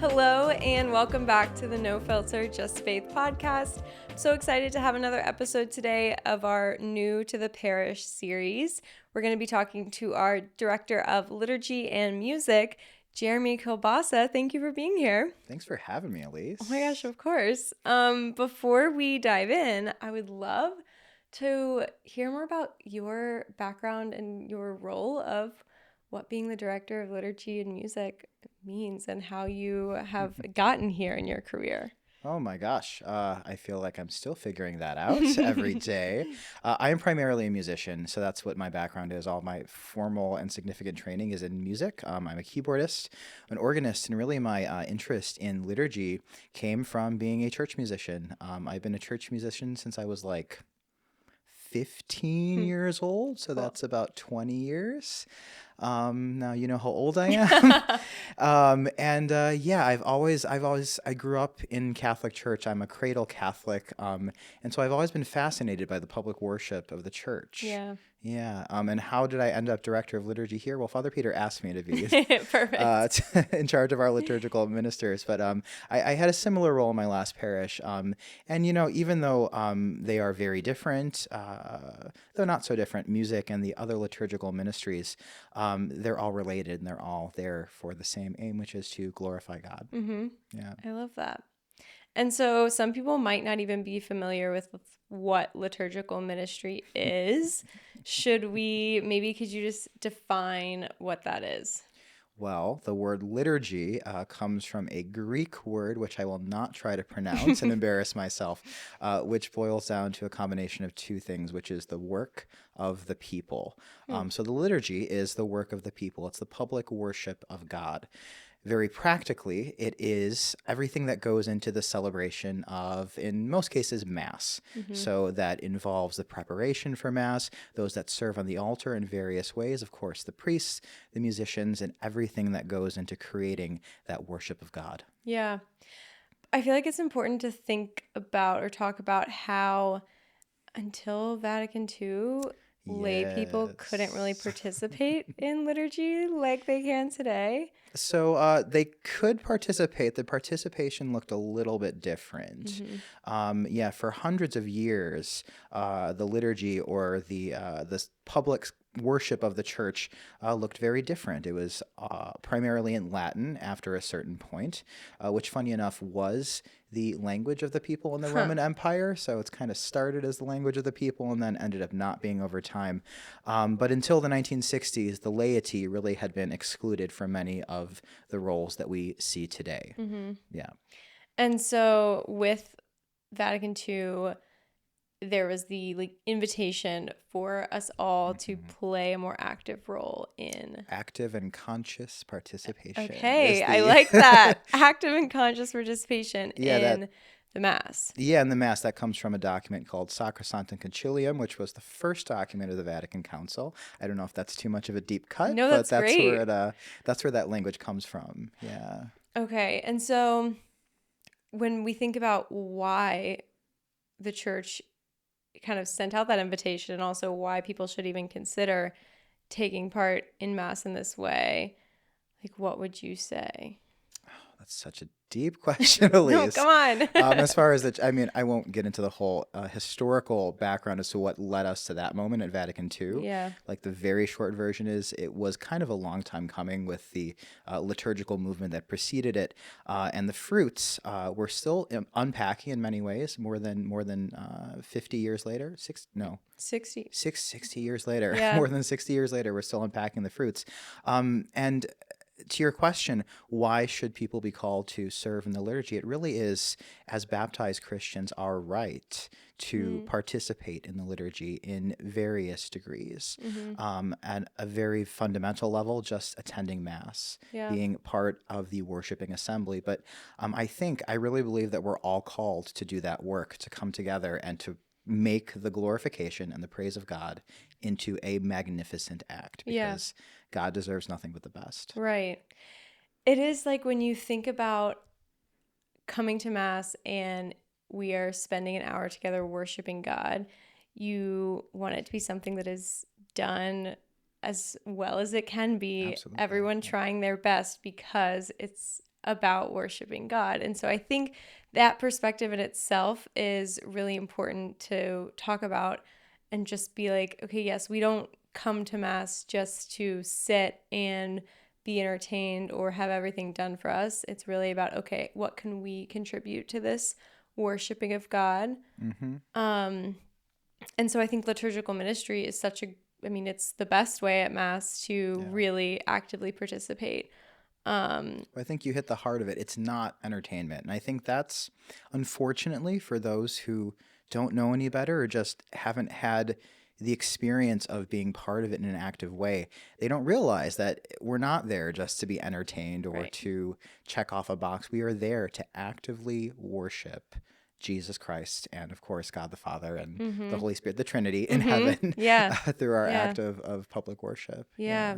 Hello, and welcome back to the No Filter, Just Faith podcast. I'm so excited to have another episode today of our New to the Parish series. We're going to be talking to our Director of Liturgy and Music, Jeremy Kilbasa. Thank you for being here. Thanks for having me, Elise. Oh my gosh, of course. Before we dive in, I would love to hear more about your background and your role of what being the Director of Liturgy and Music means and how you have gotten here in your career. Oh my gosh, I feel like I'm still figuring that out every day. I am primarily a musician, so that's what my background is. All my formal and significant training is in music. I'm a keyboardist, an organist, and really my interest in liturgy came from being a church musician. I've been a church musician since I was like 15 years old, so Cool. that's about 20 years. Now you know how old I am. I grew up in Catholic church. I'm a cradle Catholic. And so I've always been fascinated by the public worship of the church. Yeah. Yeah. And how did I end up director of liturgy here? Well, Father Peter asked me to be Perfect. in charge of our liturgical ministers. But I had a similar role in my last parish. And, even though they are very different, though not so different, music and the other liturgical ministries, they're all related and they're all there for the same aim, which is to glorify God. Mm-hmm. Yeah. I love that. And so some people might not even be familiar with what liturgical ministry is. Could you just define what that is? Well, the word liturgy comes from a Greek word, which I will not try to pronounce and embarrass myself, which boils down to a combination of two things, which is the work of the people. So the liturgy is the work of the people. It's the public worship of God. Very practically, it is everything that goes into the celebration of, in most cases, Mass. Mm-hmm. So that involves the preparation for Mass, those that serve on the altar in various ways, of course, the priests, the musicians, and everything that goes into creating that worship of God. Yeah. I feel like it's important to think about or talk about how until Vatican II, lay people couldn't really participate in liturgy like they can today. So they could participate. The participation looked a little bit different. Mm-hmm. For hundreds of years, the liturgy or the public worship of the church looked very different. It was primarily in Latin after a certain point, which, funny enough, was the language of the people in the Roman Empire. So it's kind of started as the language of the people and then ended up not being over time. But until the 1960s, the laity really had been excluded from many of the roles that we see today. Mm-hmm. Yeah. And so with Vatican II, there was the invitation for us all to play a more active role in Active and conscious participation. Okay, I like that. Active and conscious participation in the Mass. Yeah, in the Mass. That comes from a document called Sacrosanctum Concilium, which was the first document of the Vatican Council. I don't know if that's too much of a deep cut, No, but that's great. That's where that language comes from. Yeah. Okay, and so when we think about why the church kind of sent out that invitation and also why people should even consider taking part in Mass in this way, what would you say? Oh, that's such a deep question, Elise. No, come on. As far as I won't get into the whole historical background as to what led us to that moment at Vatican II. Yeah. The very short version is it was kind of a long time coming with the liturgical movement that preceded it, and the fruits were still unpacking in many ways. More than 50 years later, 60 years later, Yeah. more than 60 years later, we're still unpacking the fruits, and to your question, why should people be called to serve in the liturgy? It really is, as baptized Christians, our right to participate in the liturgy in various degrees. At a very fundamental level, just attending Mass, being part of the worshiping assembly. But I really believe that we're all called to do that work, to come together and to make the glorification and the praise of God into a magnificent act, because God deserves nothing but the best. Right. It is when you think about coming to Mass and we are spending an hour together worshiping God, you want it to be something that is done as well as it can be. Absolutely. Everyone trying their best, because it's about worshiping God. And so I think that perspective in itself is really important to talk about and just be like, okay, yes, we don't come to Mass just to sit and be entertained or have everything done for us. It's really about, okay, what can we contribute to this worshiping of God? And so I think liturgical ministry is it's the best way at Mass to really actively participate. I think you hit the heart of it. It's not entertainment. And I think that's, unfortunately, for those who don't know any better or just haven't had the experience of being part of it in an active way, they don't realize that we're not there just to be entertained or to check off a box. We are there to actively worship Jesus Christ and, of course, God the Father and the Holy Spirit, the Trinity in heaven through our act of public worship. Yeah.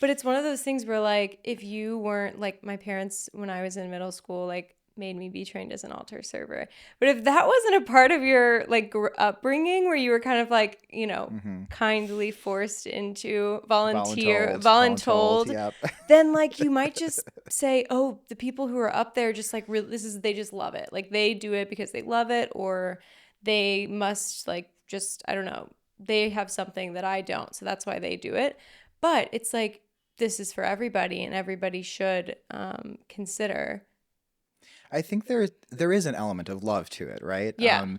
But it's one of those things where, like, if you weren't, like, my parents, when I was in middle school, like, made me be trained as an altar server. But if that wasn't a part of your, like, upbringing where you were kind of, like, you know, kindly forced into voluntold, Yep. then, like, you might just say, oh, the people who are up there just, like, they just love it. Like, they do it because they love it, or they must, like, just, I don't know, they have something that I don't, so that's why they do it. But it's like, this is for everybody, and everybody should consider. I think there is an element of love to it, right? Yeah.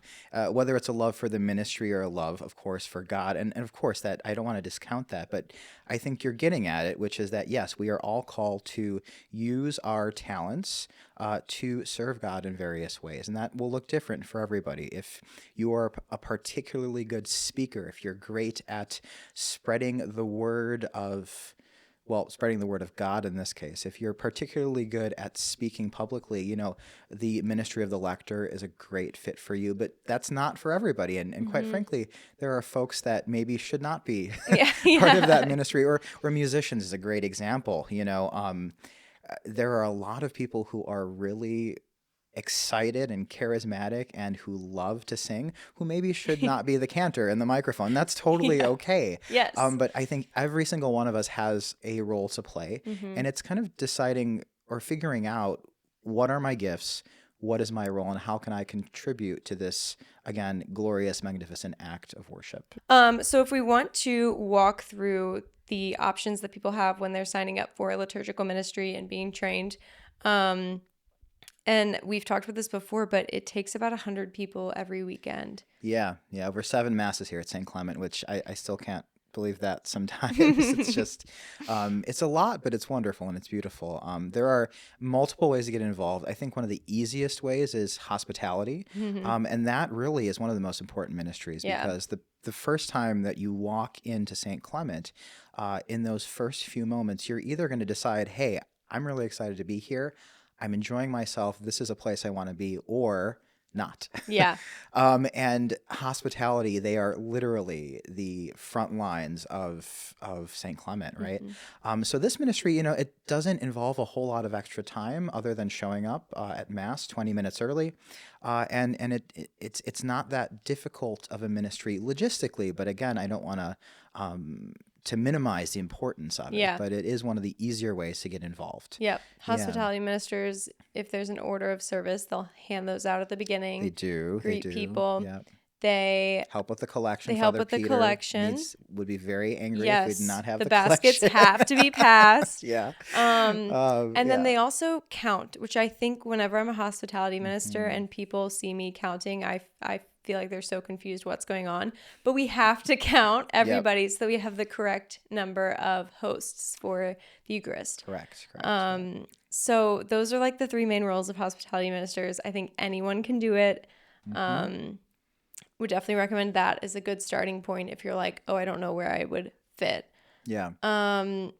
Whether it's a love for the ministry or a love, of course, for God. And of course, that I don't want to discount that, but I think you're getting at it, which is that, yes, we are all called to use our talents to serve God in various ways. And that will look different for everybody. If you are a particularly good speaker, if you're great at spreading the word of God in this case. If you're particularly good at speaking publicly, you know, the ministry of the lector is a great fit for you, but that's not for everybody. And quite frankly, there are folks that maybe should not be part of that ministry, or musicians is a great example. You know, there are a lot of people who are really excited and charismatic and who love to sing, who maybe should not be the cantor and the microphone. That's totally okay. Yes. But I think every single one of us has a role to play, and it's kind of deciding or figuring out, what are my gifts, what is my role, and how can I contribute to this, again, glorious, magnificent act of worship. So if we want to walk through the options that people have when they're signing up for a liturgical ministry and being trained, and we've talked about this before, but it takes about 100 people every weekend. Yeah. Over 7 masses here at St. Clement, which I still can't believe that sometimes. It's just, it's a lot, but it's wonderful and it's beautiful. There are multiple ways to get involved. I think one of the easiest ways is hospitality. And that really is one of the most important ministries, because the first time that you walk into St. Clement, in those first few moments, you're either going to decide, hey, I'm really excited to be here, I'm enjoying myself, this is a place I want to be, or not. Yeah. And hospitality, they are literally the front lines of St. Clement, right? So this ministry, you know, it doesn't involve a whole lot of extra time other than showing up at Mass 20 minutes early. And it's not that difficult of a ministry logistically, but again, I don't want to minimize the importance of it, but it is one of the easier ways to get involved. Yep. Hospitality ministers, if there's an order of service, they'll hand those out at the beginning. They do. Greet people. Yep. They help with the collection. They help with the collection. Would be very angry if we did not have the baskets collection. have to be passed. And then they also count, which I think whenever I'm a hospitality minister and people see me counting, I feel like they're so confused what's going on. But we have to count everybody so that we have the correct number of hosts for the Eucharist. Correct. So those are like the 3 main roles of hospitality ministers. I think anyone can do it. Would definitely recommend that as a good starting point if you're like, oh, I don't know where I would fit. Yeah. And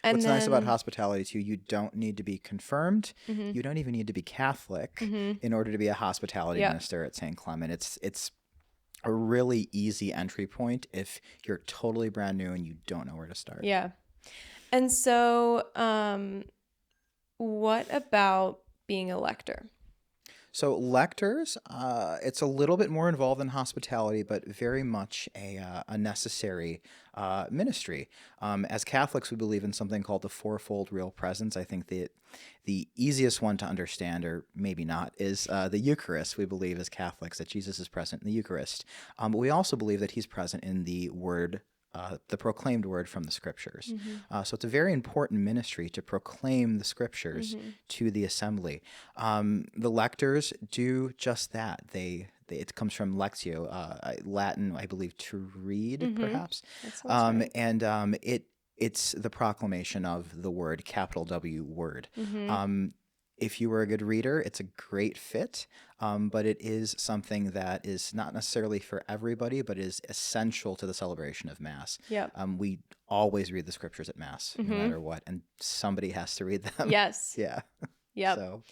what's nice about hospitality too, you don't need to be confirmed. You don't even need to be Catholic in order to be a hospitality minister at St. Clement. It's a really easy entry point if you're totally brand new and you don't know where to start. Yeah. And so what about being a lector? So lectors, it's a little bit more involved in hospitality, but very much a necessary ministry. As Catholics, we believe in something called the fourfold real presence. I think the easiest one to understand, or maybe not, is the Eucharist. We believe as Catholics that Jesus is present in the Eucharist. But we also believe that he's present in the Word, the proclaimed word from the scriptures. So it's a very important ministry to proclaim the scriptures to the assembly. The lectors do just that. It comes from lectio, Latin, I believe, to read, perhaps. That sounds right. And it's the proclamation of the word, capital W word. If you were a good reader, it's a great fit, but it is something that is not necessarily for everybody, but is essential to the celebration of Mass. Yep. We always read the scriptures at Mass, no matter what, and somebody has to read them. Yes. Yeah. Yep. So,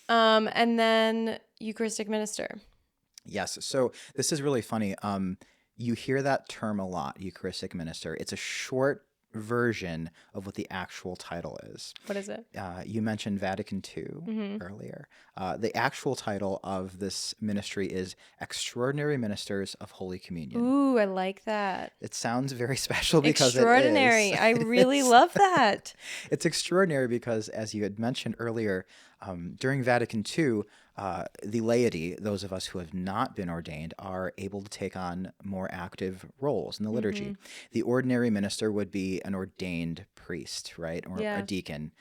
And then Eucharistic minister. yes. So this is really funny. You hear that term a lot, Eucharistic minister. It's a short version of what the actual title is. What is it? You mentioned Vatican II earlier. The actual title of this ministry is Extraordinary Ministers of Holy Communion. Ooh, I like that. It sounds very special because Extraordinary. it is. I really love that. It's extraordinary because, as you had mentioned earlier, during Vatican II, the laity, those of us who have not been ordained, are able to take on more active roles in the liturgy. The ordinary minister would be an ordained priest, right? Or a deacon,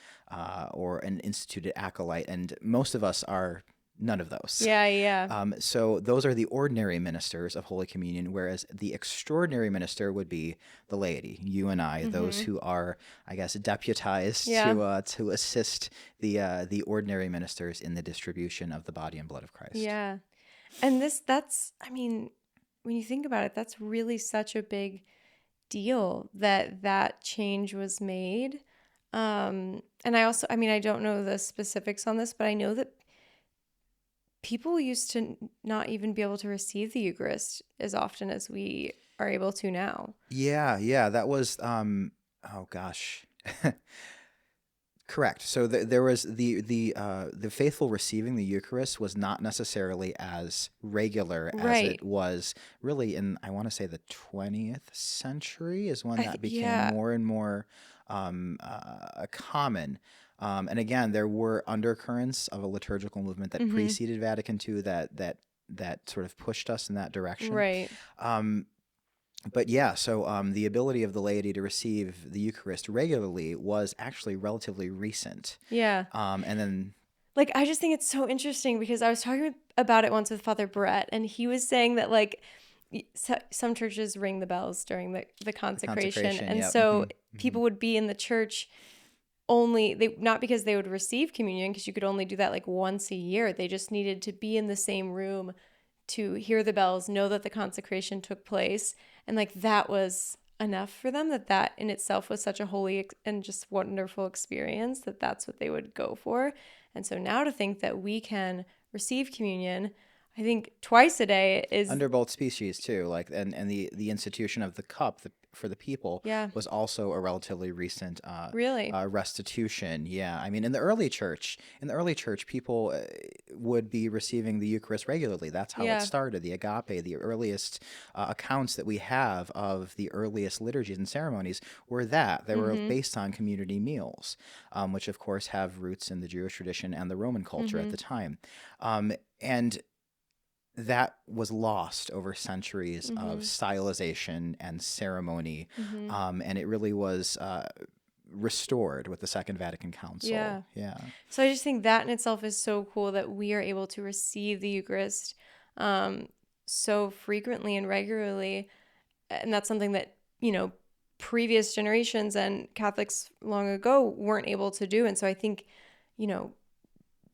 or an instituted acolyte. And most of us are none of those. Yeah. So those are the ordinary ministers of Holy Communion, whereas the extraordinary minister would be the laity, you and I, those who are, I guess, deputized to assist the ordinary ministers in the distribution of the body and blood of Christ. Yeah. And I mean, when you think about it, that's really such a big deal that change was made. And I don't know the specifics on this, but I know that people used to not even be able to receive the Eucharist as often as we are able to now. Yeah, that was, oh gosh. Correct. So there was the faithful receiving the Eucharist was not necessarily as regular as it was really in, I want to say, the 20th century is when that became more and more common. And again, there were undercurrents of a liturgical movement that preceded Vatican II that sort of pushed us in that direction. Right. But yeah, so the ability of the laity to receive the Eucharist regularly was actually relatively recent. Yeah. And then, like, I just think it's so interesting because I was talking about it once with Father Brett, and he was saying that, like, some churches ring the bells during the consecration. And so people would be in the church not because they would receive communion, because you could only do that like once a year. They just needed to be in the same room to hear the bells, know that the consecration took place. And like that was enough for them, that in itself was such a holy and just wonderful experience, that's what they would go for. And so now to think that we can receive communion, I think twice a day is under both species too, like and the institution of the cup for the people was also a relatively recent restitution. Yeah, I mean in the early church, people would be receiving the Eucharist regularly. That's how it started. The agape, the earliest accounts that we have of the earliest liturgies and ceremonies were that they were based on community meals, which of course have roots in the Jewish tradition and the Roman culture at the time, and that was lost over centuries of stylization and ceremony, and it really was restored with the Second Vatican Council. Yeah. So I just think that in itself is so cool that we are able to receive the Eucharist so frequently and regularly, and that's something that, previous generations and Catholics long ago weren't able to do. And so I think,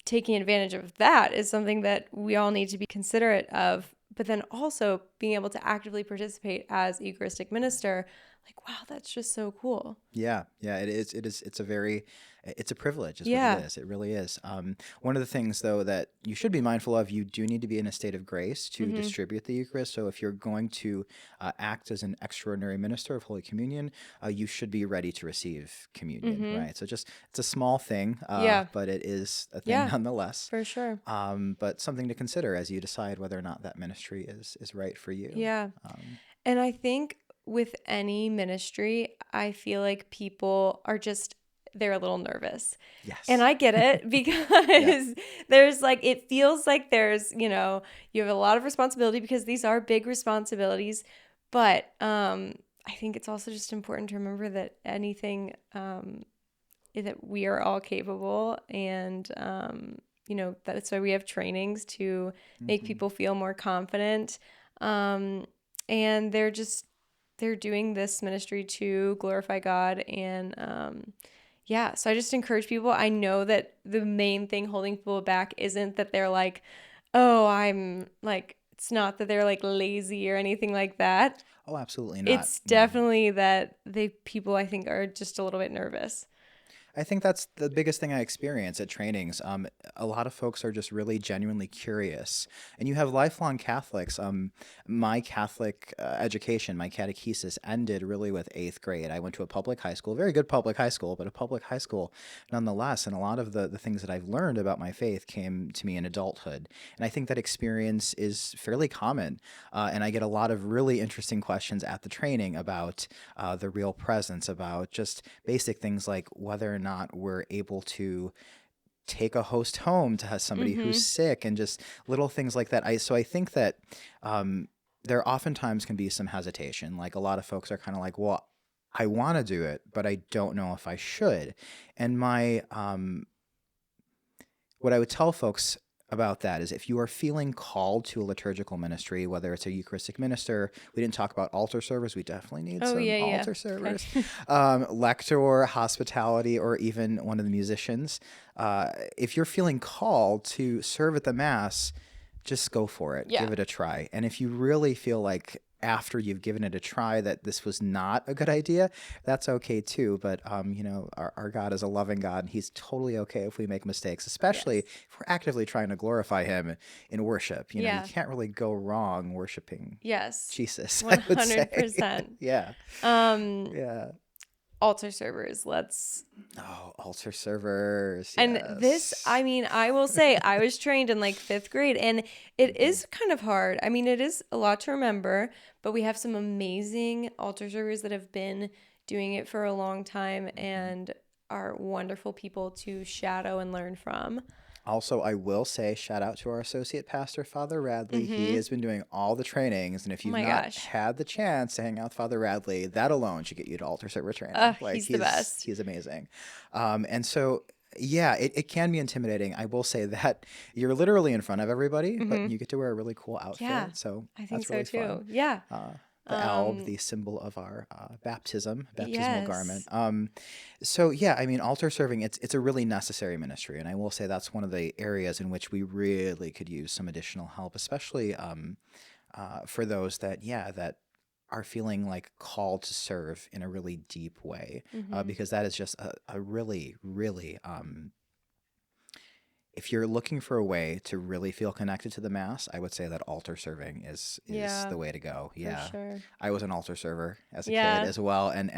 taking advantage of that is something that we all need to be considerate of, but then also being able to actively participate as Eucharistic minister, like, wow, that's just so cool. Yeah, yeah, it is. It's a privilege, is what it Yeah. is. It really is. One of the things, though, that you should be mindful of, you do need to be in a state of grace to distribute the Eucharist. So if you're going to act as an extraordinary minister of Holy Communion, you should be ready to receive communion, right? So it's a small thing, Yeah. but it is a thing Yeah, nonetheless. for sure. But something to consider as you decide whether or not that ministry is right for you. Yeah. And I think with any ministry, I feel like people are just, they're a little nervous. Yes. And I get it because there's like, it feels like there's, you have a lot of responsibility because these are big responsibilities. But I think it's also just important to remember that anything, that we are all capable, and that's why we have trainings to make people feel more confident, and they're doing this ministry to glorify God. And so I just encourage people. I know that the main thing holding people back isn't that they're like, oh, I'm like, it's not that they're like lazy or anything like that. Oh, absolutely not. It's definitely that people, I think, are just a little bit nervous. I think that's the biggest thing I experience at trainings. A lot of folks are just really genuinely curious, and you have lifelong Catholics. My Catholic education, my catechesis, ended really with 8th grade. I went to a public high school, very good public high school, but a public high school nonetheless. And a lot of the things that I've learned about my faith came to me in adulthood. And I think that experience is fairly common. And I get a lot of really interesting questions at the training about the real presence, about just basic things like whether or not we're able to take a host home to have somebody who's sick, and just little things like that. So I think that there oftentimes can be some hesitation. Like, a lot of folks are kind of like, well, I want to do it, but I don't know if I should. And what I would tell folks about that is, if you are feeling called to a liturgical ministry, whether it's a Eucharistic minister, we didn't talk about altar servers. We definitely need some altar servers, lector, hospitality, or even one of the musicians. If you're feeling called to serve at the Mass, just go for it. Give it a try. And if you really feel like after you've given it a try that this was not a good idea, that's okay too. But our God is a loving God, and he's totally okay if we make mistakes, especially if we're actively trying to glorify him in worship. You can't really go wrong worshiping Jesus. 100%. Yeah. Altar servers, Altar servers. And yes. this, I mean, I will say, I was trained in like 5th grade, and it is kind of hard. I mean, it is a lot to remember, but we have some amazing altar servers that have been doing it for a long time and are wonderful people to shadow and learn from. Also, I will say, shout out to our associate pastor, Father Radley. He has been doing all the trainings, and if you've not had the chance to hang out with Father Radley, that alone should get you to altar server training. He's the best. He's amazing. And so, yeah, it can be intimidating. I will say that you're literally in front of everybody, but you get to wear a really cool outfit. Yeah, so I think that's really so too. fun. Yeah. The alb, the symbol of our baptismal garment. So yeah, I mean, altar serving, it's a really necessary ministry, and I will say that's one of the areas in which we really could use some additional help, especially for those that are feeling like called to serve in a really deep way, because that is just a really, really if you're looking for a way to really feel connected to the Mass, I would say that altar serving is the way to go. Yeah, for sure. I was an altar server as a kid as well, and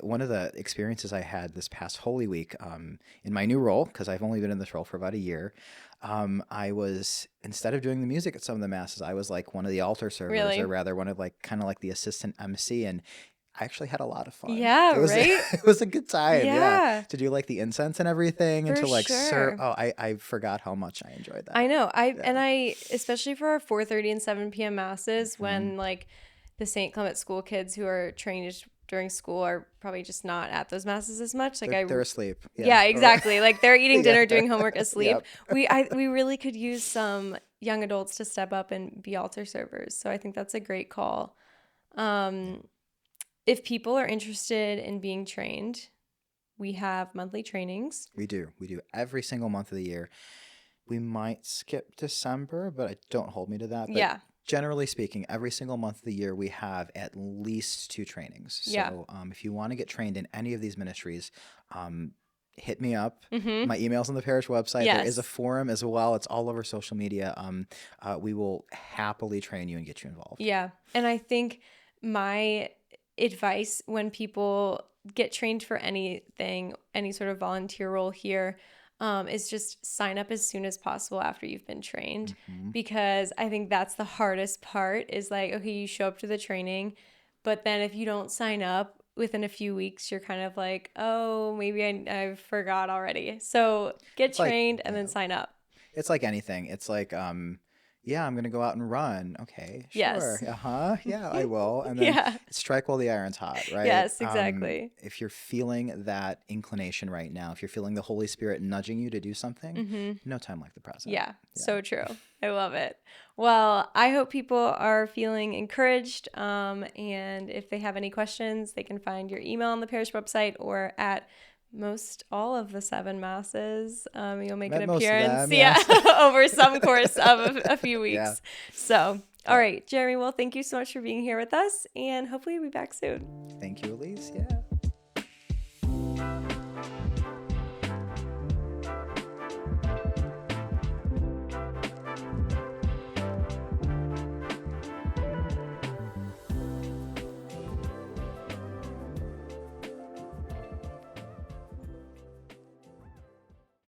one of the experiences I had this past Holy Week, in my new role, because I've only been in this role for about a year, I was, instead of doing the music at some of the Masses, I was like one of the altar servers, or rather one of kind of like the assistant MC, and I actually had a lot of fun. Yeah, right? It was a good time. Yeah. To do like the incense and everything, and to like serve. Oh, I forgot how much I enjoyed that. I know. I especially for our 4:30 and 7 p.m. masses, when like the St. Clement school kids who are trained during school are probably just not at those masses as much. Like they're asleep. Yeah, exactly. Like they're eating dinner, doing homework, asleep. We really could use some young adults to step up and be altar servers. So I think that's a great call. If people are interested in being trained, we have monthly trainings. We do every single month of the year. We might skip December, but don't hold me to that. But Generally speaking, every single month of the year, we have at least 2 trainings. Yeah. So if you want to get trained in any of these ministries, hit me up. Mm-hmm. My email's on the parish website. There is a Yes. forum as well. It's all over social media. We will happily train you and get you involved. Yeah. And I think my advice when people get trained for anything, any sort of volunteer role here, is just sign up as soon as possible after you've been trained. Mhm. Because I think that's the hardest part is like, okay, you show up to the training, but then if you don't sign up within a few weeks, you're kind of like, oh, maybe I forgot already. So get It's like, trained and yeah, then sign up. it's like anything. It's like, yeah, I'm going to go out and run. Okay, sure. Yes. Yeah, I will. And then Yeah. strike while the iron's hot, right? Yes, exactly. If you're feeling that inclination right now, if you're feeling the Holy Spirit nudging you to do something, Mm-hmm. no time like the present. Yeah, so true. I love it. Well, I hope people are feeling encouraged. And if they have any questions, they can find your email on the parish website or at most all of the 7 masses. You'll make At an most of appearance, them, yes. over some course of a few weeks. Yeah. So, all right, Jeremy, well, thank you so much for being here with us, and hopefully you'll be back soon. Thank you, Elise. Yeah.